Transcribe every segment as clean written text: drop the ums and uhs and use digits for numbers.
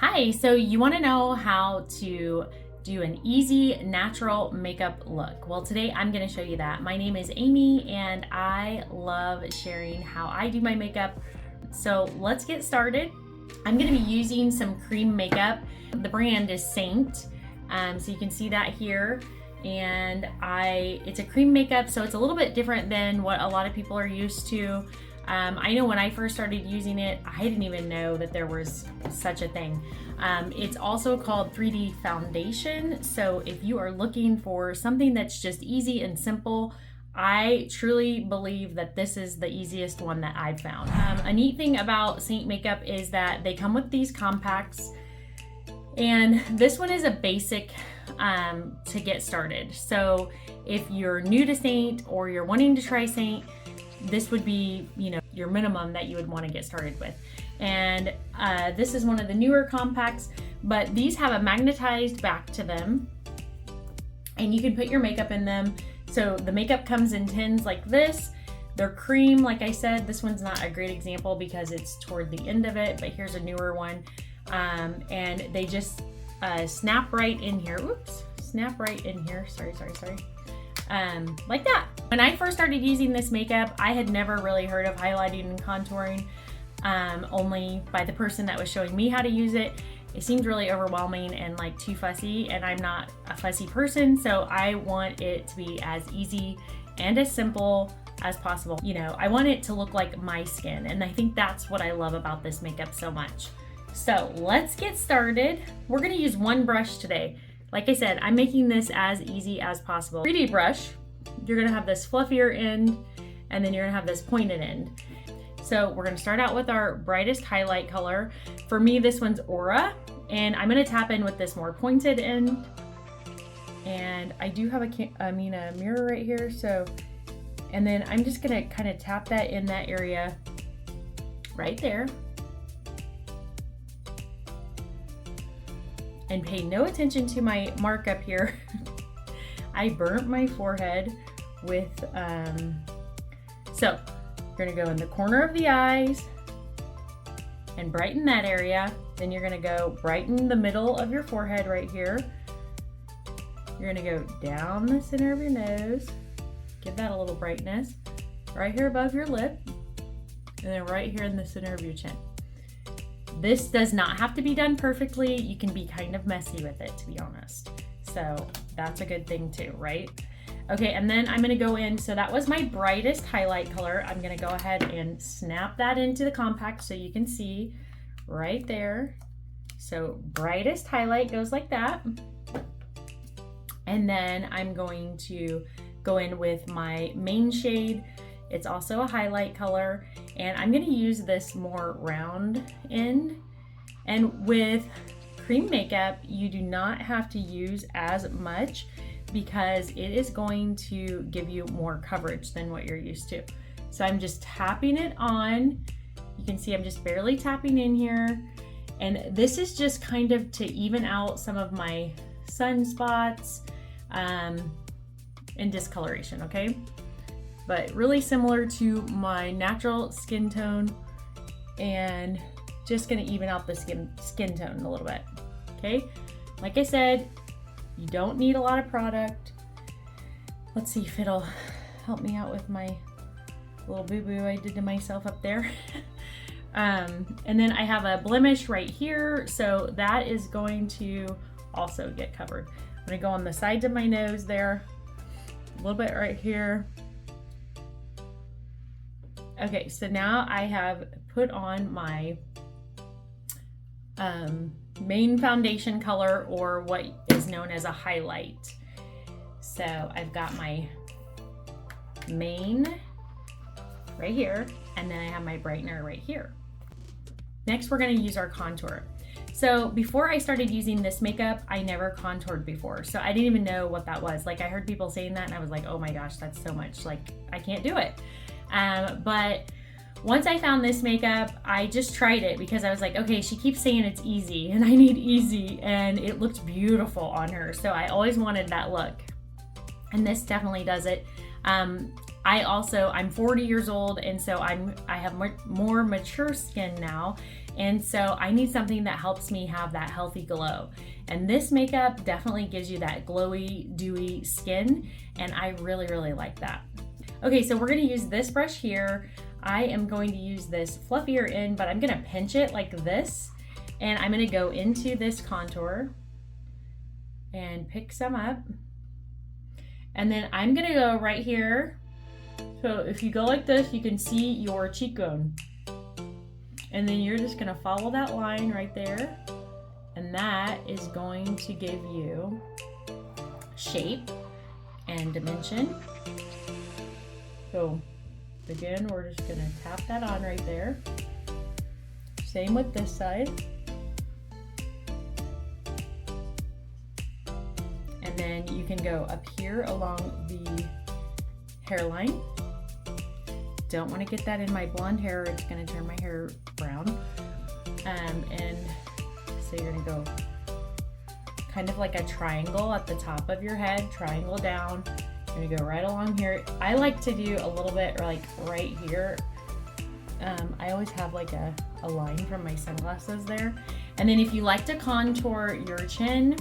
Hi, so you want to know how to do an easy natural makeup look. Well, today I'm going to show you that. My name is Amy and I love sharing how I do my makeup. So let's get started. I'm going to be using some cream makeup. The brand is Seint, so you can see that here. And it's a cream makeup, so it's a little bit different than what a lot of people are used to. I know when I first started using it, I didn't even know that there was such a thing. It's also called 3D foundation. So if you are looking for something that's just easy and simple, I truly believe that this is the easiest one that I've found. A neat thing about Seint makeup is that they come with these compacts, and this one is a basic to get started. So if you're new to Seint or you're wanting to try Seint, this would be, your minimum that you would want to get started with. And this is one of the newer compacts, but these have a magnetized back to them, and you can put your makeup in them. So the makeup comes in tins like this. They're cream, like I said. This one's not a great example because it's toward the end of it, but here's a newer one. And they just snap right in here. Oops, snap right in here. Sorry. Like that. When I first started using this makeup, I had never really heard of highlighting and contouring, only by the person that was showing me how to use it. It seemed really overwhelming and like too fussy, and I'm not a fussy person, so I want it to be as easy and as simple as possible. I want it to look like my skin, and I think that's what I love about this makeup so much. So let's get started. We're gonna use one brush today. Like I said, I'm making this as easy as possible. 3D brush, you're gonna have this fluffier end, and then you're gonna have this pointed end. So we're gonna start out with our brightest highlight color. For me, this one's Aura, and I'm gonna tap in with this more pointed end. And I do have a mirror right here, and then I'm just gonna kind of tap that in that area right there. And pay no attention to my mark up here. I burnt my forehead with, so you're gonna go in the corner of the eyes and brighten that area. Then you're gonna go brighten the middle of your forehead right here. You're gonna go down the center of your nose, give that a little brightness, right here above your lip, and then right here in the center of your chin. This does not have to be done perfectly. You can be kind of messy with it, to be honest. So that's a good thing too, right? Okay, and then I'm gonna go in, so that was my brightest highlight color. I'm gonna go ahead and snap that into the compact so you can see right there. So brightest highlight goes like that. And then I'm going to go in with my main shade. It's also a highlight color, and I'm gonna use this more round end. And with cream makeup, you do not have to use as much because it is going to give you more coverage than what you're used to. So I'm just tapping it on. You can see I'm just barely tapping in here. And this is just kind of to even out some of my sunspots and discoloration, okay? But really similar to my natural skin tone, and just gonna even out the skin tone a little bit, okay? Like I said, you don't need a lot of product. Let's see if it'll help me out with my little boo-boo I did to myself up there. And then I have a blemish right here, so that is going to also get covered. I'm gonna go on the sides of my nose there, a little bit right here. Okay, so now I have put on my main foundation color, or what is known as a highlight. So I've got my main right here, and then I have my brightener right here. Next, we're gonna use our contour. So before I started using this makeup, I never contoured before. So I didn't even know what that was. Like, I heard people saying that and I was like, oh my gosh, that's so much. Like, I can't do it. But once I found this makeup, I just tried it because I was like, okay, she keeps saying it's easy and I need easy, and it looked beautiful on her. So I always wanted that look. And this definitely does it. I'm 40 years old, and so I have more mature skin now, And so I need something that helps me have that healthy glow. And this makeup definitely gives you that glowy, dewy skin, and I really, really like that. Okay, so we're gonna use this brush here. I am going to use this fluffier end, but I'm gonna pinch it like this, and I'm gonna go into this contour and pick some up. And then I'm gonna go right here. So if you go like this, you can see your cheekbone. And then you're just gonna follow that line right there. And that is going to give you shape and dimension. So again, we're just gonna tap that on right there. Same with this side. And then you can go up here along the hairline. Don't want to get that in my blonde hair, it's going to turn my hair brown. And so you're going to go kind of like a triangle at the top of your head, triangle down. You're going to go right along here. I like to do a little bit like right here. I always have like a line from my sunglasses there. And then if you like to contour your chin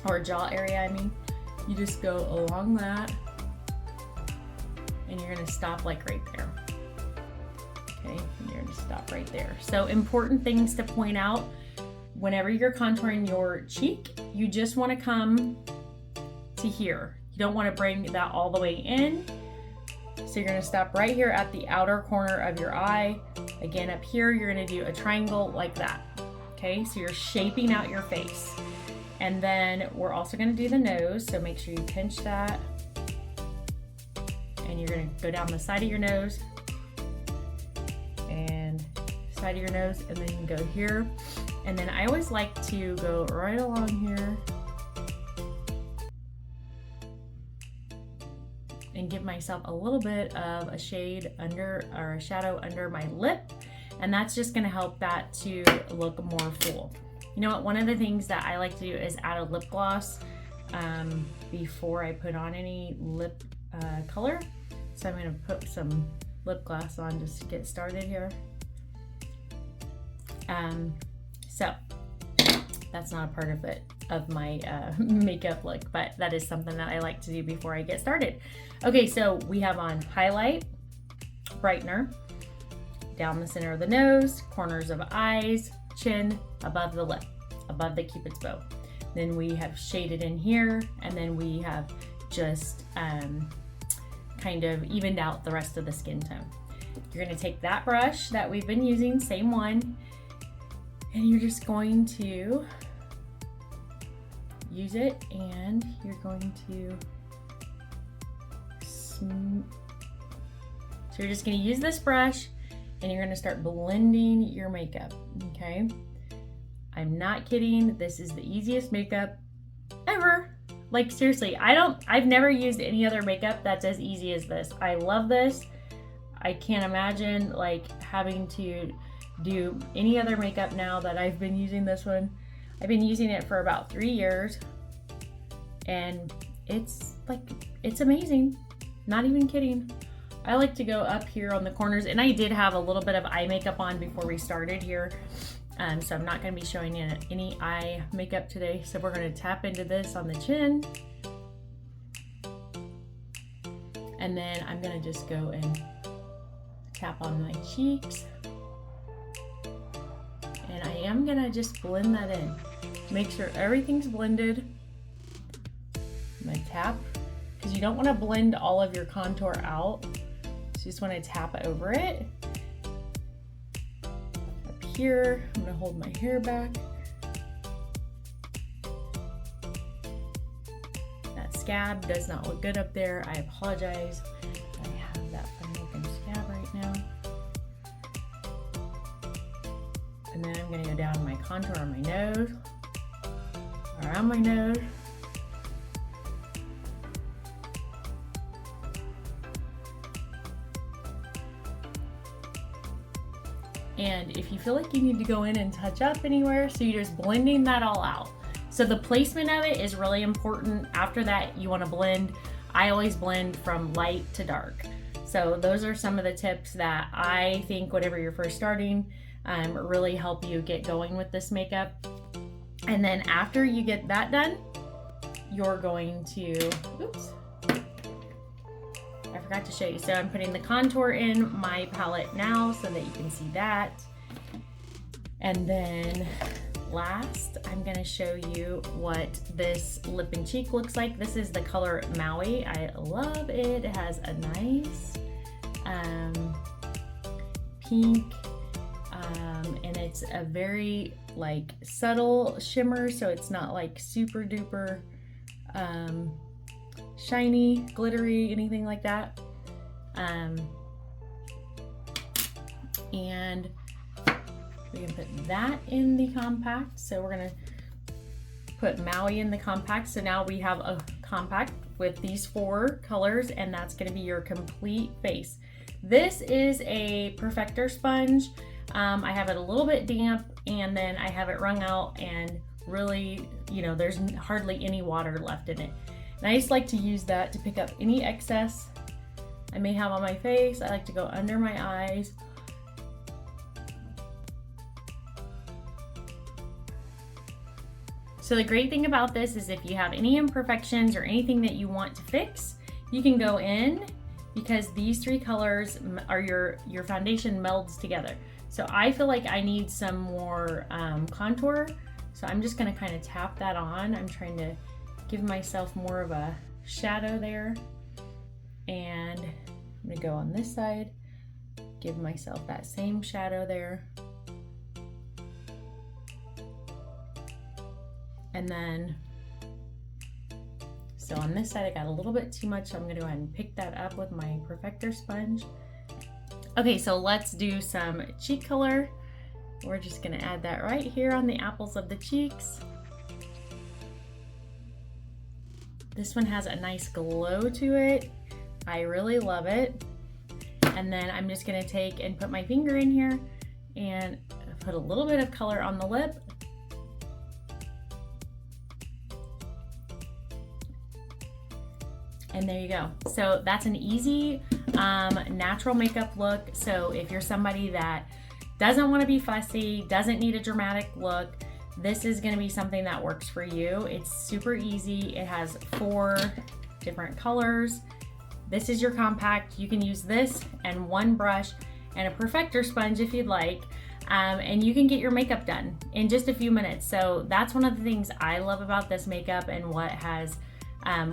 or jaw area, I mean, you just go along that. And you're gonna stop like right there. Okay, and you're gonna stop right there. So important things to point out, whenever you're contouring your cheek, you just wanna come to here. You don't wanna bring that all the way in. So you're gonna stop right here at the outer corner of your eye. Again, up here, you're gonna do a triangle like that. Okay, so you're shaping out your face. And then we're also gonna do the nose, so make sure you pinch that. And you're gonna go down the side of your nose and side of your nose, and then you can go here. And then I always like to go right along here and give myself a little bit of a shade under, or a shadow under my lip. And that's just gonna help that to look more full. You know what, one of the things that I like to do is add a lip gloss before I put on any lip color. So I'm gonna put some lip gloss on just to get started here. So that's not a part of my makeup look, but that is something that I like to do before I get started. Okay, so we have on highlight, brightener, down the center of the nose, corners of eyes, chin, above the lip, above the cupid's bow. Then we have shaded in here, and then we have just kind of evened out the rest of the skin tone. You're gonna take that brush that we've been using, same one, and you're just going to use it, and you're going to so you're just gonna use this brush, and you're gonna start blending your makeup, okay? I'm not kidding, this is the easiest makeup ever. Like seriously, I've never used any other makeup that's as easy as this. I love this. I can't imagine like having to do any other makeup now that I've been using this one. I've been using it for about 3 years, and it's amazing. Not even kidding. I like to go up here on the corners, and I did have a little bit of eye makeup on before we started here. So I'm not going to be showing you any eye makeup today. So we're going to tap into this on the chin. And then I'm going to just go and tap on my cheeks. And I am going to just blend that in. Make sure everything's blended. I'm going to tap, because you don't want to blend all of your contour out. So you just want to tap over it. Here, I'm gonna hold my hair back. That scab does not look good up there. I apologize. I have that funny looking scab right now. And then I'm gonna go down my contour on my nose, around my nose. And if you feel like you need to go in and touch up anywhere, so you're just blending that all out. So the placement of it is really important. After that, you want to blend. I always blend from light to dark. So those are some of the tips that I think whenever you're first starting, really help you get going with this makeup. And then after you get that done, you're going to, oops, I forgot to show you. So I'm putting the contour in my palette now so that you can see that. And then last, I'm gonna show you what this lip and cheek looks like. This is the color Maui. I love it. It has a nice pink, and it's a very like subtle shimmer, so it's not like super duper shiny, glittery, anything like that. And we can put that in the compact. So we're gonna put Maui in the compact. So now we have a compact with these 4 colors, and that's gonna be your complete face. This is a perfector sponge. I have it a little bit damp, and then I have it wrung out, and really, you know, there's hardly any water left in it. And I just like to use that to pick up any excess I may have on my face. I like to go under my eyes. So the great thing about this is if you have any imperfections or anything that you want to fix, you can go in, because these 3 colors are your foundation melds together. So I feel like I need some more contour. So I'm just gonna kind of tap that on. I'm trying to give myself more of a shadow there. And I'm gonna go on this side, give myself that same shadow there. And then, so on this side I got a little bit too much, so I'm gonna go ahead and pick that up with my perfector sponge. Okay, so let's do some cheek color. We're just gonna add that right here on the apples of the cheeks. This one has a nice glow to it. I really love it. And then I'm just gonna take and put my finger in here and put a little bit of color on the lip. And there you go. So that's an easy natural makeup look. So if you're somebody that doesn't want to be fussy, doesn't need a dramatic look, this is going to be something that works for you. It's super easy. It has 4 different colors. This is your compact. You can use this and 1 brush and a perfector sponge if you'd like. And you can get your makeup done in just a few minutes. So that's one of the things I love about this makeup and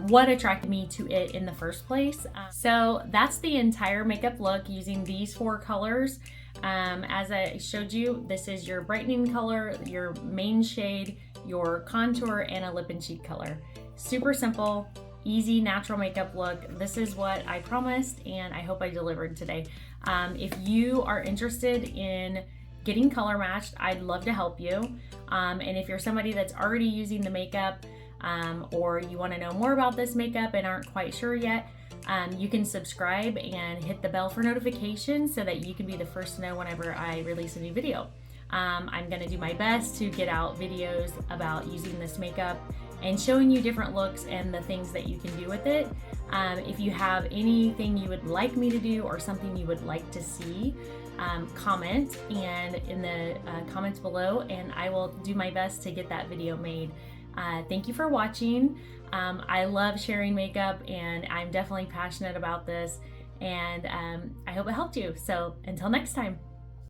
what attracted me to it in the first place. So that's the entire makeup look using these 4 colors. As I showed you, this is your brightening color, your main shade, your contour, and a lip and cheek color. Super simple, easy, natural makeup look. This is what I promised, and I hope I delivered today. If you are interested in getting color matched, I'd love to help you. And if you're somebody that's already using the makeup, or you want to know more about this makeup and aren't quite sure yet, you can subscribe and hit the bell for notifications so that you can be the first to know whenever I release a new video. I'm going to do my best to get out videos about using this makeup and showing you different looks and the things that you can do with it. If you have anything you would like me to do or something you would like to see, comment and in the comments below, and I will do my best to get that video made. Thank you for watching. I love sharing makeup, and I'm definitely passionate about this, and I hope it helped you. So until next time.